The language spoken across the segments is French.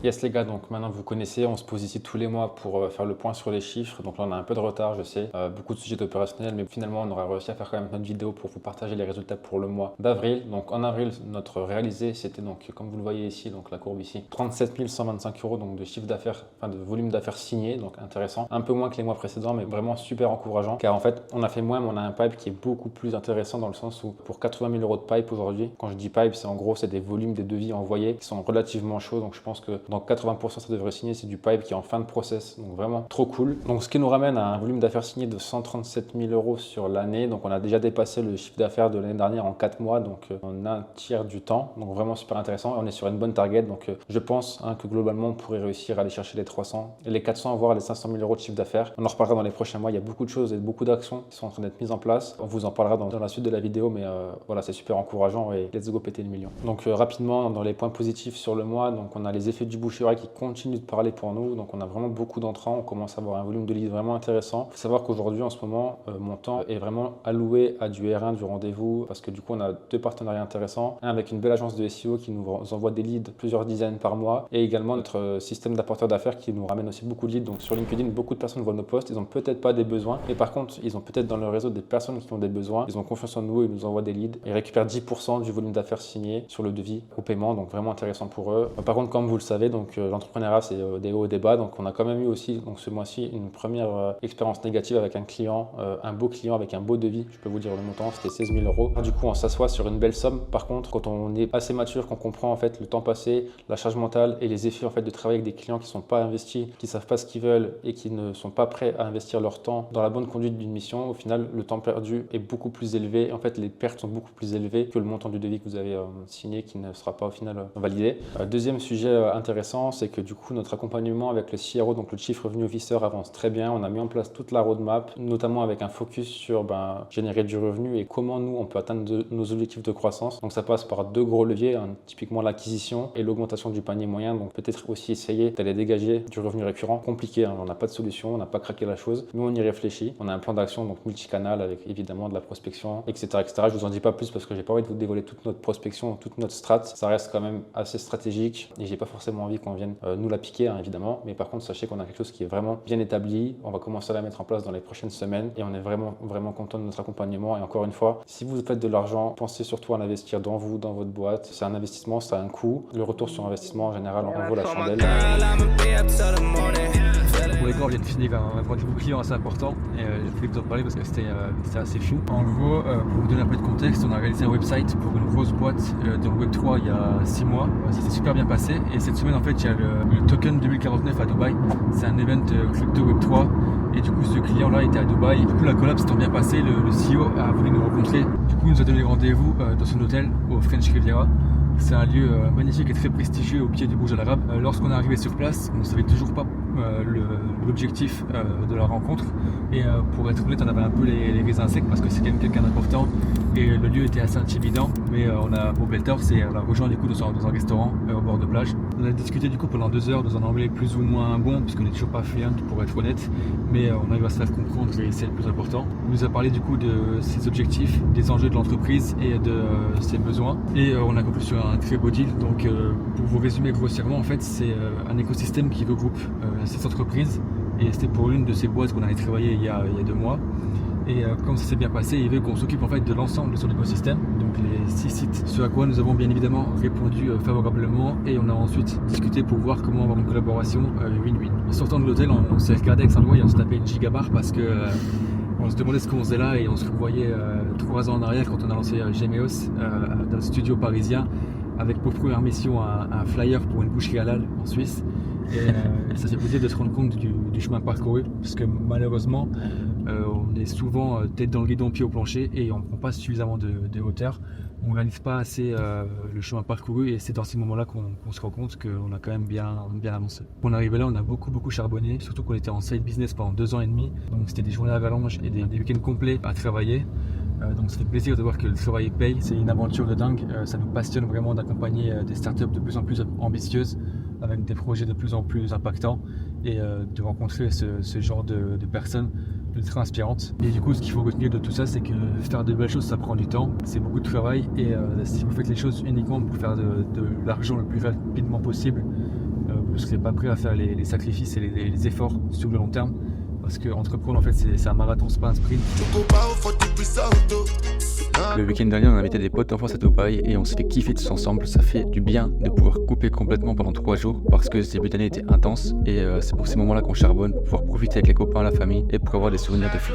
Yes les gars, donc maintenant vous connaissez, on se pose ici tous les mois pour faire le point sur les chiffres. Donc là on a un peu de retard, je sais, beaucoup de sujets opérationnels, mais finalement on aura réussi à faire quand même notre vidéo pour vous partager les résultats pour le mois d'avril. Donc en avril, notre réalisé, c'était donc comme vous le voyez ici, donc la courbe ici, 37 125 euros donc de chiffre d'affaires, enfin de volume d'affaires signé, donc intéressant. Un peu moins que les mois précédents, mais vraiment super encourageant, car en fait on a fait moins, mais on a un pipe qui est beaucoup plus intéressant dans le sens où pour 80 000 euros de pipe aujourd'hui, quand je dis pipe, c'est en gros c'est des volumes des devis envoyés qui sont relativement chauds, donc je pense que dans 80% ça devrait signer, c'est du pipe qui est en fin de process, donc vraiment trop cool. Donc ce qui nous ramène à un volume d'affaires signé de 137 000 euros sur l'année, donc on a déjà dépassé le chiffre d'affaires de l'année dernière en 4 mois, donc en un tiers du temps, donc vraiment super intéressant. On est sur une bonne target, donc je pense que globalement on pourrait réussir à aller chercher les 300, les 400, voire les 500 000 euros de chiffre d'affaires. On en reparlera dans les prochains mois, il y a beaucoup de choses et beaucoup d'actions qui sont en train d'être mises en place. On vous en parlera dans la suite de la vidéo, mais voilà, c'est super encourageant et let's go péter le million. Donc rapidement, dans les points positifs sur le mois, donc on a les effets du bouche-oreille qui continuent de parler pour nous, donc on a vraiment beaucoup d'entrants, on commence à avoir un volume de leads vraiment intéressant. Il faut savoir qu'aujourd'hui en ce moment mon temps est vraiment alloué à du R1, du rendez-vous, parce que du coup on a deux partenariats intéressants, un avec une belle agence de SEO qui nous envoie des leads, plusieurs dizaines par mois, et également notre système d'apporteurs d'affaires qui nous ramène aussi beaucoup de leads. Donc sur LinkedIn, beaucoup de personnes voient nos posts, ils ont peut-être pas des besoins, mais par contre ils ont peut-être dans leur réseau des personnes qui ont des besoins, ils ont confiance en nous, ils nous envoient des leads, et récupèrent 10% du volume d'affaires signé sur le devis au paiement, donc vraiment intéressant pour eux. Par contre, comme vous le savez, donc l'entrepreneuriat c'est des hauts et des bas, donc on a quand même eu aussi donc ce mois-ci une première expérience négative avec un client, un beau client avec un beau devis, je peux vous dire le montant, c'était 16 000 euros. Du coup on s'assoit sur une belle somme. Par contre, quand on est assez mature, qu'on comprend en fait le temps passé, la charge mentale et les effets en fait de travailler avec des clients qui sont pas investis, qui savent pas ce qu'ils veulent et qui ne sont pas prêts à investir leur temps dans la bonne conduite d'une mission, au final le temps perdu est beaucoup plus élevé. En fait les pertes sont beaucoup plus élevées que le montant du devis que vous avez signé qui ne sera pas au final validé. Deuxième sujet intéressant, c'est que du coup notre accompagnement avec le CRO, donc le Chief Revenue Officer, avance très bien. On a mis en place toute la roadmap, notamment avec un focus sur générer du revenu et comment nous on peut atteindre nos objectifs de croissance. Donc ça passe par deux gros leviers, typiquement l'acquisition et l'augmentation du panier moyen. Donc peut-être aussi essayer d'aller dégager du revenu récurrent. Compliqué, on n'a pas de solution, on n'a pas craqué la chose, mais on y réfléchit. On a un plan d'action donc multicanal avec évidemment de la prospection, etc., etc. Je vous en dis pas plus parce que j'ai pas envie de vous dévoiler toute notre prospection, toute notre strat. Ça reste quand même assez stratégique et j'ai pas forcément envie qu'on vienne nous la piquer, évidemment. Mais par contre, sachez qu'on a quelque chose qui est vraiment bien établi. On va commencer à la mettre en place dans les prochaines semaines et on est vraiment content de notre accompagnement. Et encore une fois, si vous faites de l'argent, pensez surtout à l'investir dans vous, dans votre boîte. C'est un investissement, ça a un coût. Le retour sur investissement, en général, en vaut la chandelle. Pour les gars, on vient de finir un rendez-vous client assez important et je voulais vous en parler parce que c'était assez fou. En gros, pour vous donner un peu de contexte, on a réalisé un website pour une grosse boîte de Web3 il y a 6 mois. Ça s'est super bien passé et cette semaine en fait il y a le Token 2049 à Dubaï. C'est un event crypto Web3 et du coup ce client là était à Dubaï. Du coup la collab s'étant bien passée, le CEO a voulu nous rencontrer. Du coup il nous a donné rendez-vous dans son hôtel au French Riviera. C'est un lieu magnifique et très prestigieux au pied du Burj Al Arab. Lorsqu'on est arrivé sur place, on ne savait toujours pas l'objectif de la rencontre. Et pour être honnête, on avait un peu les raisins secs parce que c'est quand même quelqu'un d'important et le lieu était assez intimidant. Mais on a pour Beltor, on a rejoint du coup dans un restaurant au bord de plage. On a discuté du coup pendant 2 heures dans un anglais plus ou moins bon puisqu'on n'est toujours pas fluent pour être honnête. Mais on arrive à se faire comprendre et c'est le plus important. Il nous a parlé du coup de ses objectifs, des enjeux de l'entreprise et de ses besoins. Et on a conclu sur un très beau deal. Donc pour vous résumer grossièrement, en fait c'est un écosystème qui regroupe 6 entreprises et c'était pour l'une de ces boîtes qu'on allait travailler il y a 2 mois. Et comme ça s'est bien passé, il veut qu'on s'occupe en fait de l'ensemble de son écosystème, donc les 6 sites. Ce à quoi nous avons bien évidemment répondu favorablement et on a ensuite discuté pour voir comment avoir une collaboration win-win. En sortant de l'hôtel, on s'est regardé avec Sandro et on s'est tapé une gigabar parce que on se demandait ce qu'on faisait là et on se revoyait 3 ans en arrière quand on a lancé Gemeos dans le studio parisien avec pour première mission un flyer pour une boucherie halal en Suisse. Et ça fait plaisir de se rendre compte du chemin parcouru parce que malheureusement on est souvent tête dans le guidon, pied au plancher et on ne prend pas suffisamment de hauteur. On ne réalise pas assez le chemin parcouru et c'est dans ces moments là qu'on se rend compte qu'on a quand même bien avancé. Pour en arriver là, on a beaucoup charbonné, surtout qu'on était en side business pendant 2 ans et demi, donc c'était des journées à rallonge et des week-ends complets à travailler. Donc ça fait plaisir de voir que le travail paye, c'est une aventure de dingue, ça nous passionne vraiment d'accompagner des startups de plus en plus ambitieuses avec des projets de plus en plus impactants et de rencontrer ce genre de personnes ultra inspirantes. Et du coup ce qu'il faut retenir de tout ça, c'est que faire de belles choses ça prend du temps, c'est beaucoup de travail et si vous faites les choses uniquement pour faire de l'argent le plus rapidement possible, vous parce que vous n'êtes pas prêt à faire les sacrifices et les efforts sur le long terme. Parce qu'entreprendre, en fait, c'est un marathon, c'est pas un sprint. Le week-end dernier, on a invité des potes d'enfance à Dubaï et on s'est fait kiffer tous ensemble. Ça fait du bien de pouvoir couper complètement pendant 3 jours parce que ce début d'année était intense et c'est pour ces moments-là qu'on charbonne, pour pouvoir profiter avec les copains, la famille et pour avoir des souvenirs de fou.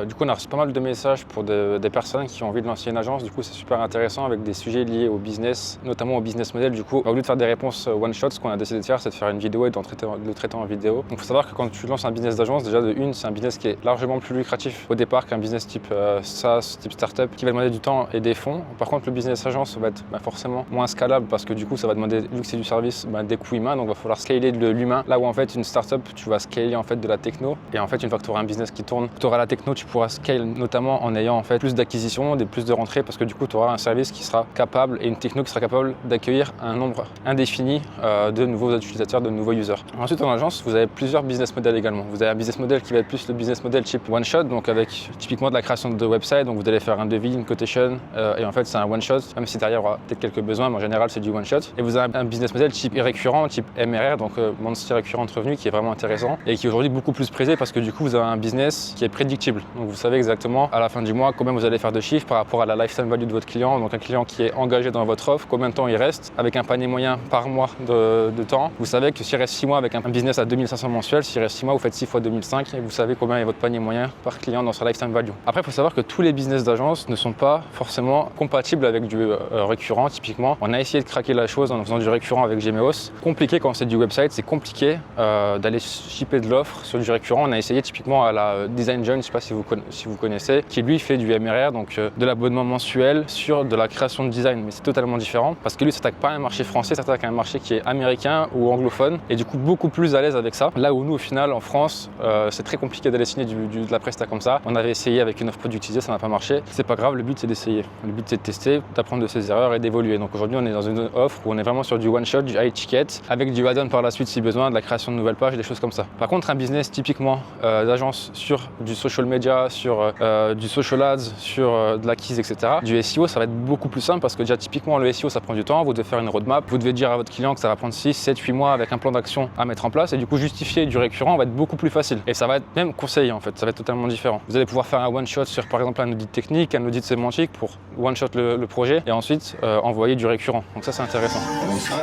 Du coup, on a reçu pas mal de messages pour des personnes qui ont envie de lancer une agence. Du coup, c'est super intéressant avec des sujets liés au business, notamment au business model. Du coup, au lieu de faire des réponses one shot, ce qu'on a décidé de faire, c'est de faire une vidéo et de le traiter en vidéo. Donc, il faut savoir que quand tu lances un business d'agence, déjà de une, c'est un business qui est largement plus lucratif au départ qu'un business type SaaS, type startup, qui va demander du temps et des fonds. Par contre, le business agence va être forcément moins scalable parce que du coup, ça va demander, vu que c'est du service, des coûts humains. Donc, il va falloir scaler de l'humain. Là où en fait, une startup, tu vas scaler en fait de la techno. Et en fait, une fois que tu auras un business qui tourne, tu auras la techno, tu pourras scale notamment en ayant en fait plus d'acquisitions, plus de rentrées parce que du coup tu auras un service qui sera capable et une techno qui sera capable d'accueillir un nombre indéfini de nouveaux utilisateurs, de nouveaux users. Ensuite en agence, vous avez plusieurs business models également. Vous avez un business model qui va être plus le business model type one shot, donc avec typiquement de la création de website, donc vous allez faire un devis, une quotation et en fait c'est un one shot, même si derrière il y aura peut-être quelques besoins, mais en général c'est du one shot. Et vous avez un business model type récurrent, type MRR, donc Monthly Recurrent Revenue, qui est vraiment intéressant et qui est aujourd'hui beaucoup plus prisé parce que du coup vous avez un business qui est prédictible. Donc vous savez exactement à la fin du mois combien vous allez faire de chiffres par rapport à la lifetime value de votre client. Donc un client qui est engagé dans votre offre, combien de temps il reste avec un panier moyen par mois de temps. Vous savez que s'il reste 6 mois avec un business à 2500 mensuels, s'il reste 6 mois, vous faites 6 fois 2005 et vous savez combien est votre panier moyen par client dans sa lifetime value. Après, il faut savoir que tous les business d'agence ne sont pas forcément compatibles avec du récurrent. Typiquement, on a essayé de craquer la chose en faisant du récurrent avec Gmeos. Compliqué quand c'est du website, c'est compliqué d'aller shipper de l'offre sur du récurrent. On a essayé typiquement à la Design John, je ne sais pas si vous connaissez, qui lui fait du MRR, donc de l'abonnement mensuel sur de la création de design, mais c'est totalement différent parce que lui s'attaque pas à un marché français, s'attaque à un marché qui est américain ou anglophone et du coup beaucoup plus à l'aise avec ça. Là où nous au final en France, c'est très compliqué d'aller signer de la presta comme ça. On avait essayé avec une offre productisée, ça n'a pas marché. C'est pas grave, le but c'est d'essayer. Le but c'est de tester, d'apprendre de ses erreurs et d'évoluer. Donc aujourd'hui on est dans une offre où on est vraiment sur du one shot, du high ticket, avec du add-on par la suite si besoin, de la création de nouvelles pages, des choses comme ça. Par contre un business typiquement d'agence sur du social media, sur du social ads, sur de l'acquise, etc. Du SEO, ça va être beaucoup plus simple parce que déjà typiquement le SEO ça prend du temps, vous devez faire une roadmap, vous devez dire à votre client que ça va prendre 6, 7, 8 mois avec un plan d'action à mettre en place et du coup justifier du récurrent va être beaucoup plus facile et ça va être même conseillé en fait, ça va être totalement différent. Vous allez pouvoir faire un one shot sur par exemple un audit technique, un audit sémantique pour one shot le projet et ensuite envoyer du récurrent. Donc ça c'est intéressant.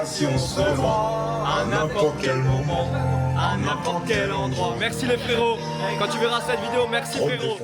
Si on se vend à n'importe quel moment, à n'importe quel endroit. Merci les frérots. Quand tu verras cette vidéo, merci frérot.